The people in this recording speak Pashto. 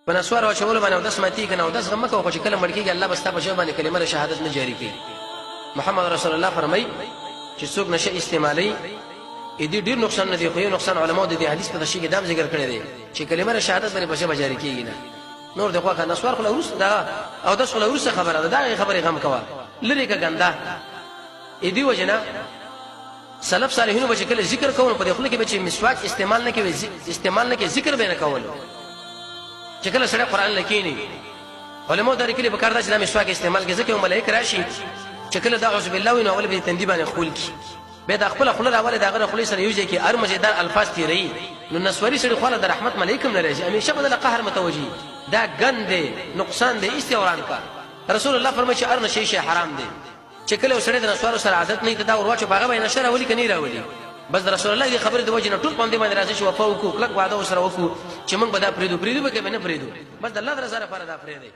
په نسوار او شول باندې او داس ماتي کنه او داس غمه کو چې کله مړ کېږي الله بس تا په ژبه باندې کلمه شهادت نه جاری کوي محمد رسول الله فرمای چې څوک نشه استعمالي دې ډیر نقصان نه دی خو یو نقصان علماء د دې حدیث په شی کې دام ذکر کړی دی چې کلمه شهادت باندې په ژبه جاری کیږي نه نور دغه خو نسوار خو ورس دا او داس خو ورس خبره ده دا خبره غم کوا لری کا ګنده دې وجنه سلف صالحینو به کله ذکر کوو په دخل کې به چې مسواک استعمال نه کې ذکر به نه کول چې کله سره قران لکینی علماء دا لیکلي به کار دا چې مسواک استعمال کې ځکه ملائکه راشي چې کله دا اعوذ بالله وینو اول به تندیبانه خول کی به د خپل خپل اول د غره خپل سره یوځي کې هر مزیدار الفاظ تیری نو نسواری سره خپل د رحمت ملائکه نه راځي همیشه بدل قهر متوجي دا ګند نقصان دی استوران کا رسول الله فرمایي چې ارنه شی حرام دی چې کله سره د نسوارو سره عادت نه دا ورواچو باغه به نشه راولي کني راولي بس رسول الله دې خبره د وجه نه ټول باندې باندې راځي چې وفا وکړو کلک وعده سره وکړو چې موږ به دا پریدو به کې نه پریدو بس الله تعالی سره فرض افریدي